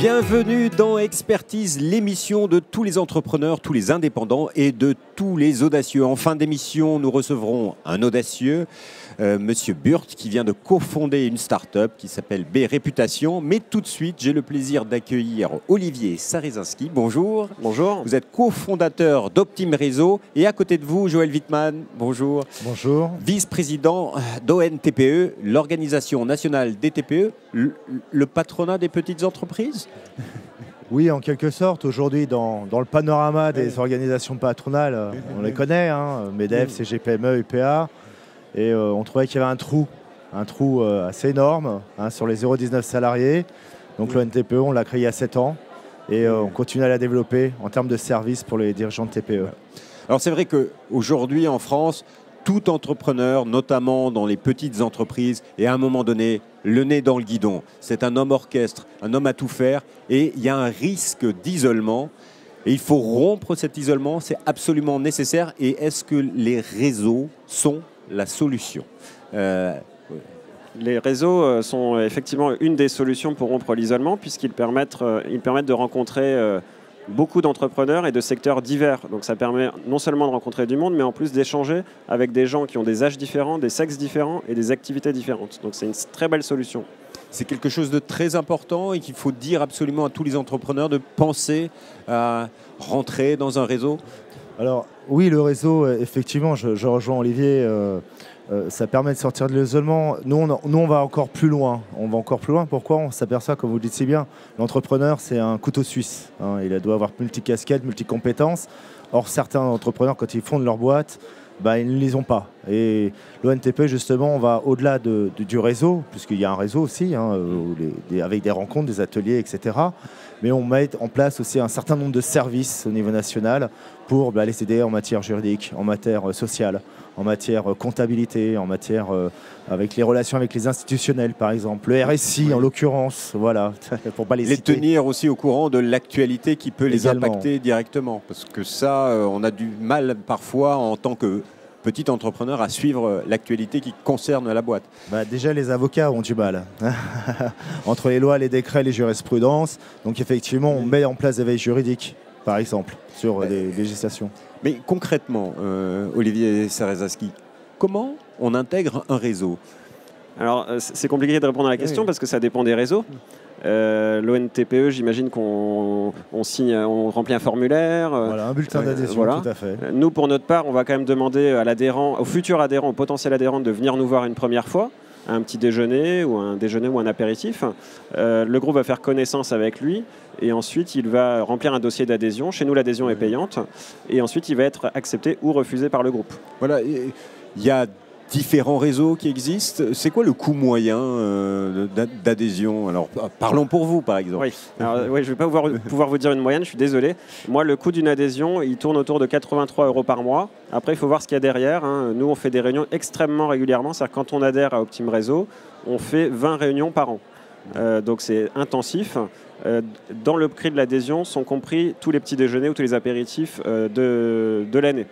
Bienvenue dans Expertise, l'émission de tous les entrepreneurs, tous les indépendants et de tous les audacieux. En fin d'émission, nous recevrons un audacieux, Monsieur Burt, qui vient de cofonder une start-up qui s'appelle B Réputation. Mais tout de suite, j'ai le plaisir d'accueillir Olivier Sarezinski. Bonjour. Bonjour. Vous êtes cofondateur d'Optime Réseau. Et à côté de vous, Joël Wittmann. Bonjour. Bonjour. Vice-président d'ONTPE, l'Organisation nationale des TPE, le patronat des petites entreprises. Oui, en quelque sorte. Aujourd'hui, dans le panorama des organisations patronales, on les connaît, MEDEF, CGPME, UPA. Et on trouvait qu'il y avait un trou assez énorme sur les 0,19 salariés. Donc l'ONTPE, on l'a créé il y a 7 ans. Et on continue à la développer en termes de services pour les dirigeants de TPE. Alors c'est vrai qu'aujourd'hui en France, tout entrepreneur, notamment dans les petites entreprises, est à un moment donné le nez dans le guidon. C'est un homme orchestre, un homme à tout faire, et il y a un risque d'isolement. Et il faut rompre cet isolement, c'est absolument nécessaire. Et est-ce que les réseaux sont la solution ? Les réseaux sont effectivement une des solutions pour rompre l'isolement, puisqu'ils permettent de rencontrer beaucoup d'entrepreneurs et de secteurs divers. Donc ça permet non seulement de rencontrer du monde, mais en plus d'échanger avec des gens qui ont des âges différents, des sexes différents et des activités différentes. Donc c'est une très belle solution. C'est quelque chose de très important et qu'il faut dire absolument à tous les entrepreneurs de penser à rentrer dans un réseau. Alors oui, le réseau, effectivement, je rejoins Olivier, ça permet de sortir de l'isolement. Nous, on va encore plus loin. On va encore plus loin. Pourquoi ? On s'aperçoit, comme vous le dites si bien, l'entrepreneur, c'est un couteau suisse. Il doit avoir multicasquettes, multicompétences. Or, certains entrepreneurs, quand ils fondent leur boîte, ils ne les ont pas. Et l'ONTP, justement, on va au-delà du réseau, puisqu'il y a un réseau aussi, avec des rencontres, des ateliers, etc. Mais on met en place aussi un certain nombre de services au niveau national pour les aider en matière juridique, en matière sociale, en matière comptabilité, en matière avec les relations avec les institutionnels, par exemple, le RSI en l'occurrence, voilà, pour pas les citer. Tenir aussi au courant de l'actualité qui peut les Également. impacter directement, parce que ça, on a du mal parfois en tant que petit entrepreneur à suivre l'actualité qui concerne la boîte. Déjà, les avocats ont du mal. Entre les lois, les décrets, les jurisprudences. Donc, effectivement, on met en place des veilles juridiques, par exemple, sur des législations. Mais concrètement, Olivier Sarezinski, comment on intègre un réseau ? Alors c'est compliqué de répondre à la question parce que ça dépend des réseaux. L'ONTPE, j'imagine qu'on remplit un formulaire. Voilà, un bulletin d'adhésion, voilà. Tout à fait. Nous, pour notre part, on va quand même demander à l'adhérent, au futur adhérent, au potentiel adhérent de venir nous voir une première fois, à un petit déjeuner ou un apéritif. Le groupe va faire connaissance avec lui et ensuite il va remplir un dossier d'adhésion. Chez nous, l'adhésion est payante et ensuite il va être accepté ou refusé par le groupe. Voilà, il y a différents réseaux qui existent. C'est quoi le coût moyen d'adhésion ? Alors, parlons pour vous, par exemple. Oui, je ne vais pas pouvoir vous dire une moyenne, je suis désolé. Moi, le coût d'une adhésion, il tourne autour de 83 € par mois. Après, il faut voir ce qu'il y a derrière. Nous, on fait des réunions extrêmement régulièrement. C'est-à-dire quand on adhère à Optime Réseau, on fait 20 réunions par an. Donc, c'est intensif. Dans le prix de l'adhésion sont compris tous les petits déjeuners ou tous les apéritifs de l'année.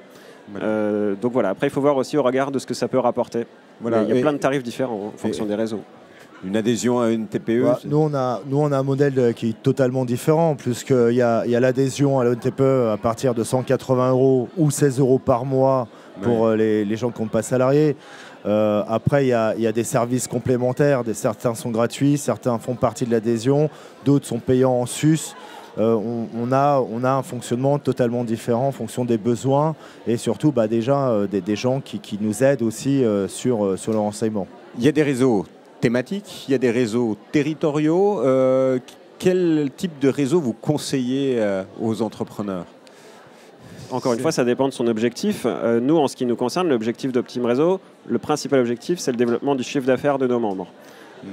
Donc voilà, après il faut voir aussi au regard de ce que ça peut rapporter. Voilà. Il y a plein de tarifs différents en fonction des réseaux. Une adhésion à une TPE Nous, on a un modèle qui est totalement différent, puisqu'il y a l'adhésion à l'ONTPE à partir de 180 € ou 16 € par mois pour les gens qui n'ont pas salariés. Après, il y a des services complémentaires, certains sont gratuits, certains font partie de l'adhésion, d'autres sont payants en sus. On a un fonctionnement totalement différent en fonction des besoins et surtout des gens qui nous aident aussi sur le renseignement. Il y a des réseaux thématiques, il y a des réseaux territoriaux. Quel type de réseau vous conseillez aux entrepreneurs ? Encore une fois, ça dépend de son objectif. Nous, en ce qui nous concerne, l'objectif d'Optime Réseau, le principal objectif, c'est le développement du chiffre d'affaires de nos membres.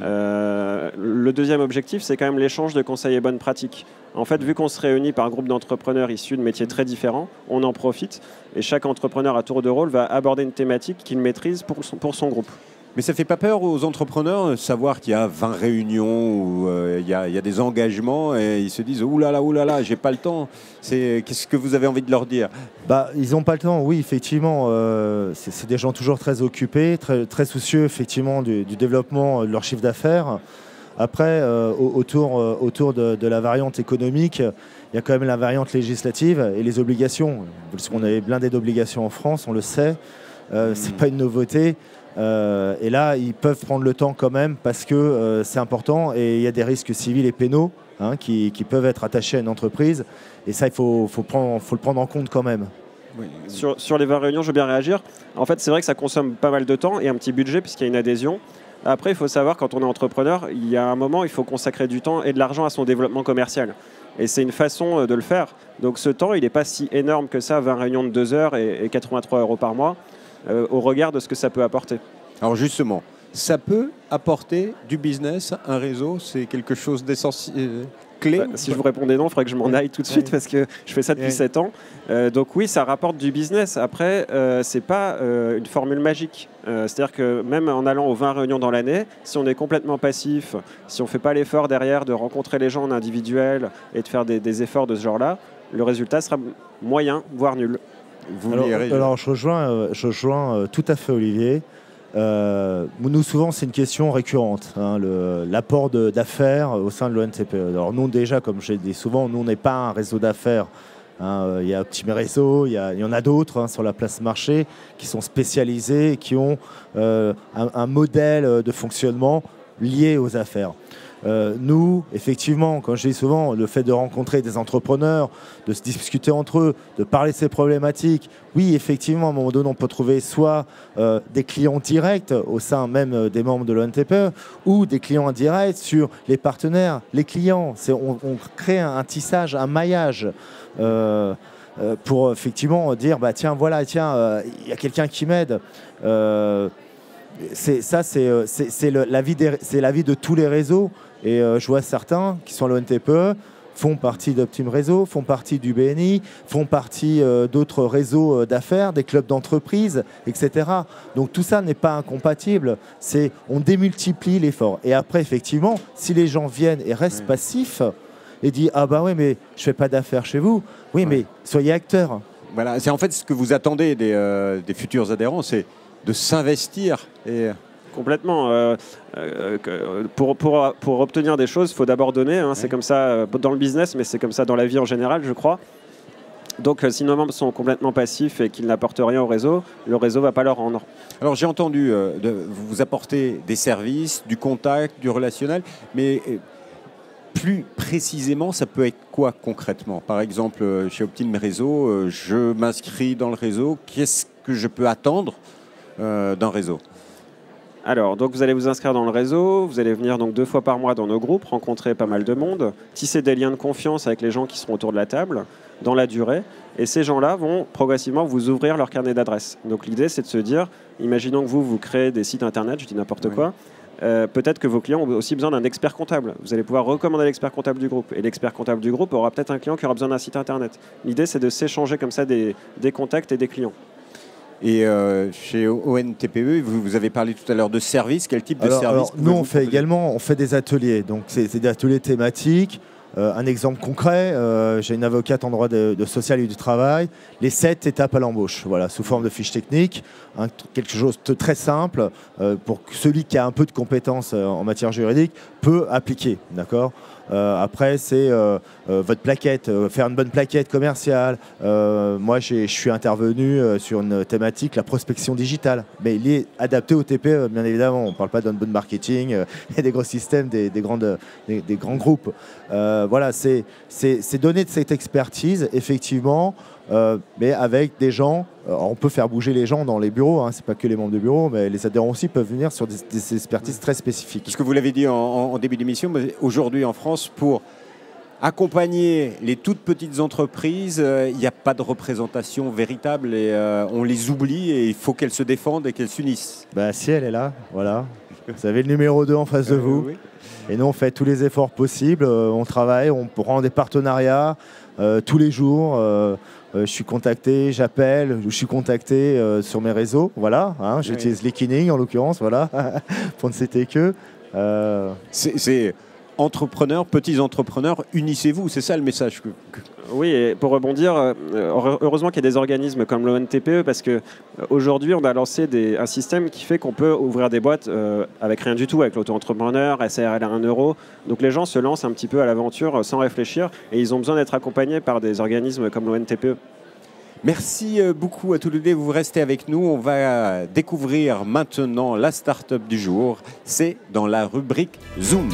Le deuxième objectif, c'est quand même l'échange de conseils et bonnes pratiques. En fait, vu qu'on se réunit par groupe d'entrepreneurs issus de métiers très différents, on en profite et chaque entrepreneur à tour de rôle va aborder une thématique qu'il maîtrise pour son groupe. Mais ça ne fait pas peur aux entrepreneurs de savoir qu'il y a 20 réunions où il y a des engagements et ils se disent « Ouh là là, j'ai pas le temps ». Qu'est-ce que vous avez envie de leur dire ? Ils n'ont pas le temps, oui, effectivement. C'est des gens toujours très occupés, très soucieux effectivement du développement de leur chiffre d'affaires. Après, autour de la variante économique, il y a quand même la variante législative et les obligations. Parce qu'on avait blindé d'obligations en France, on le sait. C'est pas une nouveauté. Et là, ils peuvent prendre le temps quand même parce que c'est important et il y a des risques civils et pénaux qui peuvent être attachés à une entreprise. Et ça, il faut le prendre en compte quand même. Oui. Sur les 20 réunions, je veux bien réagir. En fait, c'est vrai que ça consomme pas mal de temps et un petit budget puisqu'il y a une adhésion. Après, il faut savoir, quand on est entrepreneur, il y a un moment, il faut consacrer du temps et de l'argent à son développement commercial. Et c'est une façon de le faire. Donc ce temps, il n'est pas si énorme que ça, 20 réunions de 2 heures et 83 € par mois, au regard de ce que ça peut apporter. Alors justement, ça peut apporter du business, un réseau, c'est quelque chose d'essentiel, clé. Si je vous répondais non, il faudrait que je m'en aille tout de suite parce que je fais ça depuis 7 ans. Donc oui, ça rapporte du business. Après, ce n'est pas une formule magique. C'est-à-dire que même en allant aux 20 réunions dans l'année, si on est complètement passif, si on ne fait pas l'effort derrière de rencontrer les gens en individuel et de faire des efforts de ce genre-là, le résultat sera moyen, voire nul. Alors je rejoins tout à fait Olivier. Nous, souvent, c'est une question récurrente, l'apport d'affaires au sein de l'ONTPE. Alors nous, déjà, comme je l'ai dit souvent, nous, on n'est pas un réseau d'affaires. Il y a Optime Réseau, il y en a d'autres sur la place marché qui sont spécialisés et qui ont un modèle de fonctionnement lié aux affaires. Nous, effectivement, comme je dis souvent, le fait de rencontrer des entrepreneurs, de se discuter entre eux, de parler de ces problématiques, oui, effectivement, à un moment donné, on peut trouver soit des clients directs au sein même des membres de l'ONTPE ou des clients indirects sur les partenaires, les clients. On crée un tissage, un maillage pour effectivement dire, bah, tiens, voilà, il y a quelqu'un qui m'aide. C'est la vie de tous les réseaux. Et je vois certains qui sont à l'ONTPE, font partie d'Optime Réseau, font partie du BNI, font partie d'autres réseaux d'affaires, des clubs d'entreprise, etc. Donc tout ça n'est pas incompatible. On démultiplie l'effort. Et après, effectivement, si les gens viennent et restent passifs et disent « Ah bah oui, mais je ne fais pas d'affaires chez vous », oui, mais soyez acteurs. Voilà, c'est en fait ce que vous attendez des futurs adhérents, c'est de s'investir et... Complètement. Pour obtenir des choses, il faut d'abord donner. C'est comme ça dans le business, mais c'est comme ça dans la vie en général, je crois. Donc, si nos membres sont complètement passifs et qu'ils n'apportent rien au réseau, le réseau ne va pas leur rendre. Alors, j'ai entendu vous apporter des services, du contact, du relationnel, mais plus précisément, ça peut être quoi concrètement? Par exemple, chez Optime Réseau, je m'inscris dans le réseau. Qu'est-ce que je peux attendre d'un réseau? Alors, donc vous allez vous inscrire dans le réseau, vous allez venir donc 2 fois par mois dans nos groupes, rencontrer pas mal de monde, tisser des liens de confiance avec les gens qui seront autour de la table dans la durée. Et ces gens-là vont progressivement vous ouvrir leur carnet d'adresses. Donc l'idée, c'est de se dire, imaginons que vous créez des sites internet, je dis n'importe quoi, peut-être que vos clients ont aussi besoin d'un expert comptable. Vous allez pouvoir recommander l'expert comptable du groupe. Et l'expert comptable du groupe aura peut-être un client qui aura besoin d'un site internet. L'idée, c'est de s'échanger comme ça des contacts et des clients. Et chez ONTPE, vous avez parlé tout à l'heure de services. Quel type de services nous, on fait des ateliers. Donc, c'est des ateliers thématiques. Un exemple concret, j'ai une avocate en droit de social et du travail. Les 7 étapes à l'embauche, voilà, sous forme de fiches techniques. Quelque chose de très simple pour que celui qui a un peu de compétences en matière juridique peut appliquer. D'accord ? Après, c'est votre plaquette, faire une bonne plaquette commerciale. Moi, je suis intervenu sur une thématique, la prospection digitale. Mais il est adapté au TPE, bien évidemment. On ne parle pas d'un bon marketing et des gros systèmes, des grands groupes. Voilà, c'est donner de cette expertise, effectivement, mais avec des gens. On peut faire bouger les gens dans les bureaux, ce n'est pas que les membres de bureau, mais les adhérents aussi peuvent venir sur des expertises très spécifiques. Parce que vous l'avez dit en début d'émission, aujourd'hui en France, pour accompagner les toutes petites entreprises, il n'y a pas de représentation véritable et on les oublie et il faut qu'elles se défendent et qu'elles s'unissent. Si elle est là, voilà. Vous avez le numéro 2 en face de vous. Oui. Et nous, on fait tous les efforts possibles. On travaille, on prend des partenariats tous les jours. Je suis contacté, j'appelle, je suis contacté sur mes réseaux. Voilà, j'utilise LinkedIn en l'occurrence, voilà, pour ne citer que. entrepreneurs, petits entrepreneurs, unissez-vous. C'est ça le message. Oui, et pour rebondir, heureusement qu'il y a des organismes comme l'ONTPE parce qu'aujourd'hui, on a lancé un système qui fait qu'on peut ouvrir des boîtes avec rien du tout, avec l'auto-entrepreneur, SARL à 1 euro. Donc les gens se lancent un petit peu à l'aventure sans réfléchir et ils ont besoin d'être accompagnés par des organismes comme l'ONTPE. Merci beaucoup à tous les deux. Vous restez avec nous. On va découvrir maintenant la start-up du jour. C'est dans la rubrique Zoom.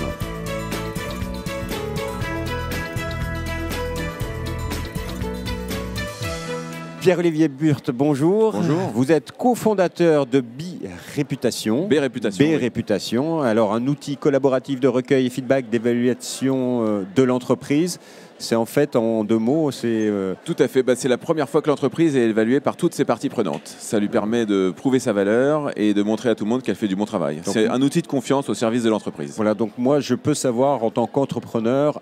Pierre-Olivier Burt, bonjour. Bonjour. Vous êtes cofondateur de B-Réputation. B-Réputation. B-Réputation. Alors, un outil collaboratif de recueil et feedback d'évaluation de l'entreprise. C'est en fait, en 2 mots, c'est... Tout à fait. C'est la première fois que l'entreprise est évaluée par toutes ses parties prenantes. Ça lui permet de prouver sa valeur et de montrer à tout le monde qu'elle fait du bon travail. C'est un outil de confiance au service de l'entreprise. Voilà, donc moi, je peux savoir en tant qu'entrepreneur,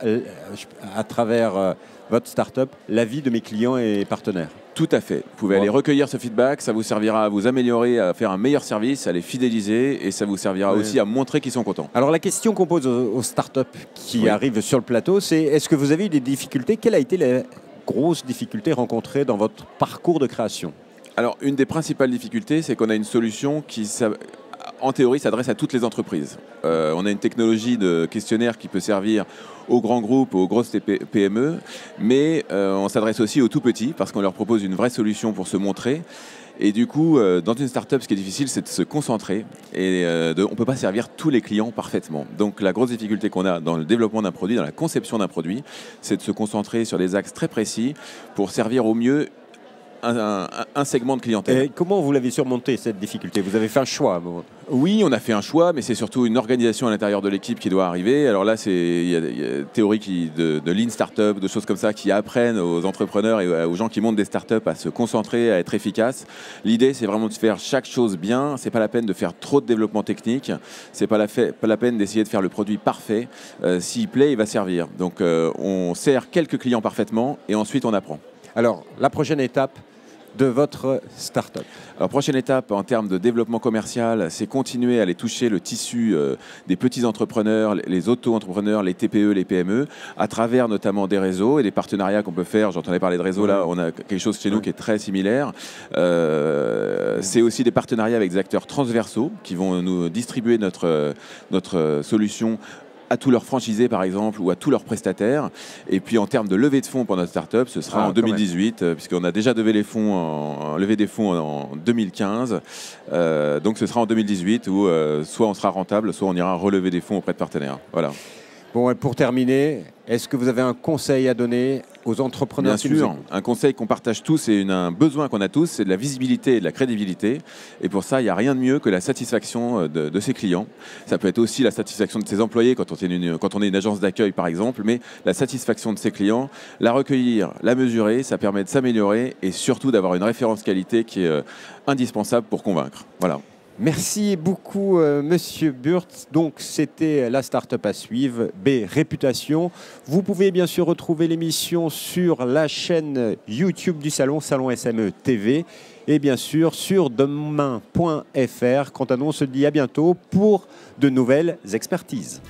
à travers votre start-up, l'avis de mes clients et partenaires. Tout à fait. Vous pouvez aller recueillir ce feedback, ça vous servira à vous améliorer, à faire un meilleur service, à les fidéliser et ça vous servira aussi à montrer qu'ils sont contents. Alors la question qu'on pose aux startups qui arrivent sur le plateau, c'est est-ce que vous avez eu des difficultés? Quelle a été la grosse difficulté rencontrée dans votre parcours de création? Alors une des principales difficultés, c'est qu'on a une solution qui... en théorie, s'adresse à toutes les entreprises. On a une technologie de questionnaire qui peut servir aux grands groupes, aux grosses PME, mais on s'adresse aussi aux tout petits parce qu'on leur propose une vraie solution pour se montrer. Et du coup, dans une start-up, ce qui est difficile, c'est de se concentrer et on ne peut pas servir tous les clients parfaitement. Donc la grosse difficulté qu'on a dans le développement d'un produit, dans la conception d'un produit, c'est de se concentrer sur des axes très précis pour servir au mieux un segment de clientèle. Et comment vous l'avez surmonté, cette difficulté? Vous avez fait un choix? Oui, on a fait un choix, mais c'est surtout une organisation à l'intérieur de l'équipe qui doit arriver. Alors là, il y a des théories de Lean Startup, de choses comme ça, qui apprennent aux entrepreneurs et aux gens qui montent des startups à se concentrer, à être efficaces. L'idée, c'est vraiment de faire chaque chose bien. C'est pas la peine de faire trop de développement technique. C'est pas la peine d'essayer de faire le produit parfait. S'il plaît, il va servir. Donc, on sert quelques clients parfaitement et ensuite, on apprend. Alors, la prochaine étape de votre start-up? Alors, prochaine étape en termes de développement commercial, c'est continuer à aller toucher le tissu des petits entrepreneurs, les auto-entrepreneurs, les TPE, les PME, à travers notamment des réseaux et des partenariats qu'on peut faire. J'entendais parler de réseaux, là, on a quelque chose chez nous qui est très similaire. C'est aussi des partenariats avec des acteurs transversaux qui vont nous distribuer notre solution à tous leurs franchisés par exemple ou à tous leurs prestataires. Et puis en termes de levée de fonds pour notre start-up, ce sera en 2018 puisqu'on a déjà levé des fonds en 2015. Donc ce sera en 2018 où soit on sera rentable, soit on ira relever des fonds auprès de partenaires. Voilà. Bon, et pour terminer, est-ce que vous avez un conseil à donner aux entrepreneurs? Bien sûr, un conseil qu'on partage tous et un besoin qu'on a tous, c'est de la visibilité et de la crédibilité. Et pour ça, il n'y a rien de mieux que la satisfaction de ses clients. Ça peut être aussi la satisfaction de ses employés quand on est une agence d'accueil, par exemple. Mais la satisfaction de ses clients, la recueillir, la mesurer, ça permet de s'améliorer et surtout d'avoir une référence qualité qui est indispensable pour convaincre. Voilà. Merci beaucoup, Monsieur Burt. Donc, c'était la start-up à suivre, B-Réputation. Vous pouvez bien sûr retrouver l'émission sur la chaîne YouTube du Salon, Salon SME TV, et bien sûr sur demain.fr. Quant à nous, on se dit à bientôt pour de nouvelles expertises.